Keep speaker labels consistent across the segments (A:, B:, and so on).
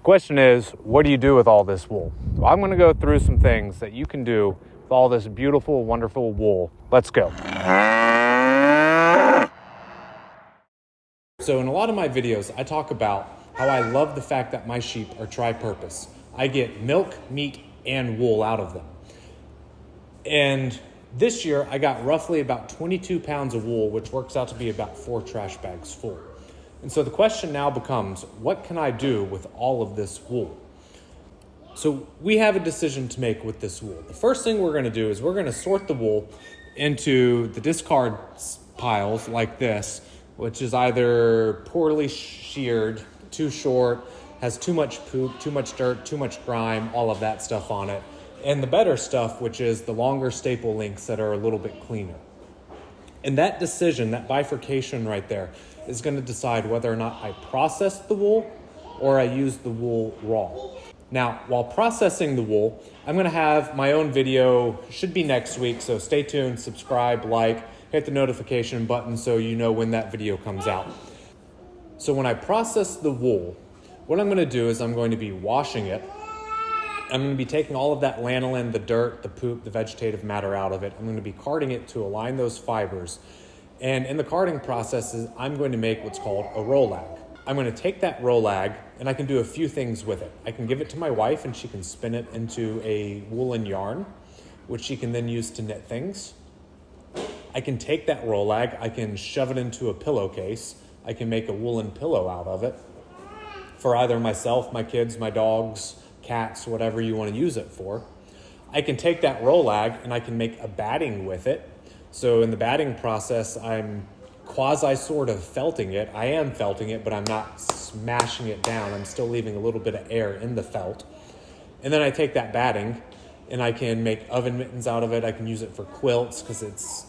A: question is, what do you do with all this wool? Well, I'm going to go through some things that you can do with all this beautiful, wonderful wool. Let's go. So in a lot of my videos, I talk about how I love the fact that my sheep are tri-purpose. I get milk, meat, and wool out of them. And this year, I got roughly about 22 pounds of wool, which works out to be about 4 trash bags full. And so the question now becomes, what can I do with all of this wool? So we have a decision to make with this wool. The first thing we're going to do is we're going to sort the wool into the discard piles like this, which is either poorly sheared, too short, has too much poop, too much dirt, too much grime, all of that stuff on it. And the better stuff, which is the longer staple lengths that are a little bit cleaner. And that decision, that bifurcation right there, is going to decide whether or not I process the wool or I use the wool raw. Now, while processing the wool, I'm going to have my own video, should be next week, so stay tuned, subscribe, like, hit the notification button so you know when that video comes out. So when I process the wool, what I'm going to do is I'm going to be washing it. I'm going to be taking all of that lanolin, the dirt, the poop, the vegetative matter out of it. I'm going to be carding it to align those fibers. And in the carding processes, I'm going to make what's called a rolag. I'm going to take that rolag and I can do a few things with it. I can give it to my wife and she can spin it into a woolen yarn, which she can then use to knit things. I can take that rolag, I can shove it into a pillowcase. I can make a woolen pillow out of it for either myself, my kids, my dogs, cats, whatever you want to use it for. I can take that rolag and I can make a batting with it. So in the batting process, I'm quasi sort of felting it. I am felting it, but I'm not smashing it down. I'm still leaving a little bit of air in the felt. And then I take that batting and I can make oven mittens out of it. I can use it for quilts because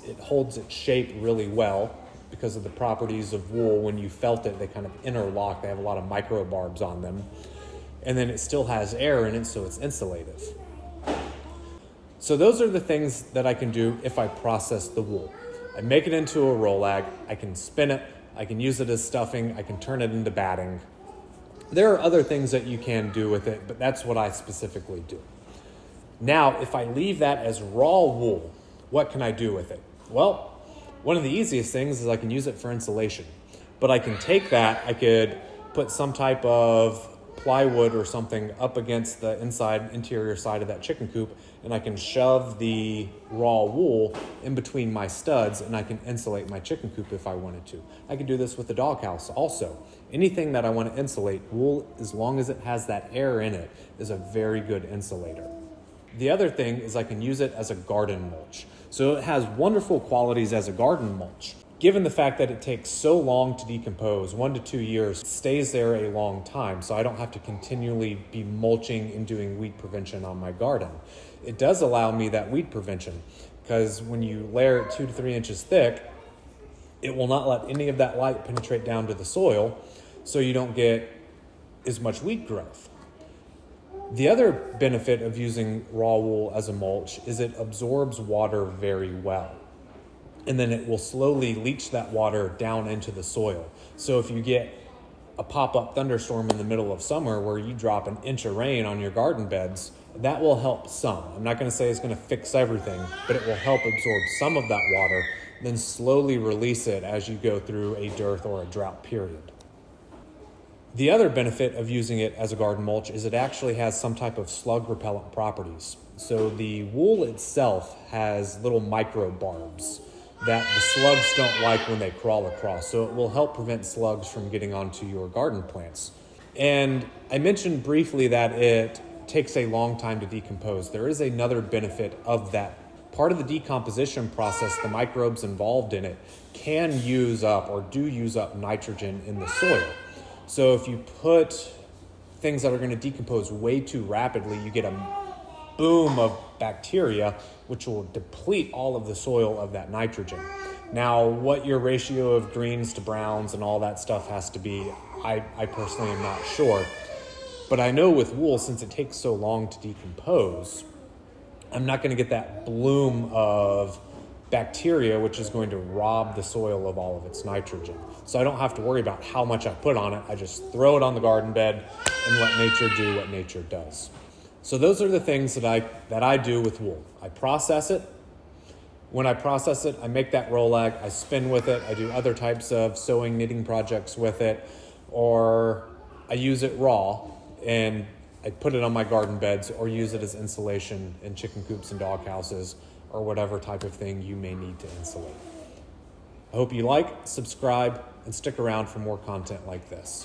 A: it holds its shape really well because of the properties of wool. When you felt it, they kind of interlock. They have a lot of micro barbs on them. And then it still has air in it, so it's insulative. So those are the things that I can do if I process the wool. I make it into a rolag, I can spin it, I can use it as stuffing, I can turn it into batting. There are other things that you can do with it, but that's what I specifically do. Now, if I leave that as raw wool, what can I do with it? Well, one of the easiest things is I can use it for insulation. But I can take that, I could put some type of plywood or something up against the interior side of that chicken coop, and I can shove the raw wool in between my studs and I can insulate my chicken coop if I wanted to. I can do this with the doghouse also. Anything that I want to insulate, wool, as long as it has that air in it, is a very good insulator. The other thing is I can use it as a garden mulch. So it has wonderful qualities as a garden mulch. Given the fact that it takes so long to decompose, 1 to 2 years, it stays there a long time, so I don't have to continually be mulching and doing weed prevention on my garden. It does allow me that weed prevention, because when you layer it 2 to 3 inches thick, it will not let any of that light penetrate down to the soil, so you don't get as much weed growth. The other benefit of using raw wool as a mulch is it absorbs water very well. And then it will slowly leach that water down into the soil. So if you get a pop-up thunderstorm in the middle of summer where you drop an inch of rain on your garden beds, that will help some. I'm not going to say it's going to fix everything, but it will help absorb some of that water, then slowly release it as you go through a dearth or a drought period. The other benefit of using it as a garden mulch is it actually has some type of slug repellent properties. So the wool itself has little micro barbs that the slugs don't like when they crawl across. So it will help prevent slugs from getting onto your garden plants. And I mentioned briefly that it takes a long time to decompose. There is another benefit of that. Part of the decomposition process, the microbes involved in it can use up or do use up nitrogen in the soil. So if you put things that are going to decompose way too rapidly, you get a boom of bacteria, which will deplete all of the soil of that nitrogen. Now, what your ratio of greens to browns and all that stuff has to be, I personally am not sure. But I know with wool, since it takes so long to decompose, I'm not going to get that bloom of bacteria, which is going to rob the soil of all of its nitrogen. So I don't have to worry about how much I put on it. I just throw it on the garden bed and let nature do what nature does. So those are the things that I do with wool. I process it. When I process it, I make that rolag, I spin with it, I do other types of sewing, knitting projects with it, or I use it raw and I put it on my garden beds or use it as insulation in chicken coops and dog houses or whatever type of thing you may need to insulate. I hope you like, subscribe, and stick around for more content like this.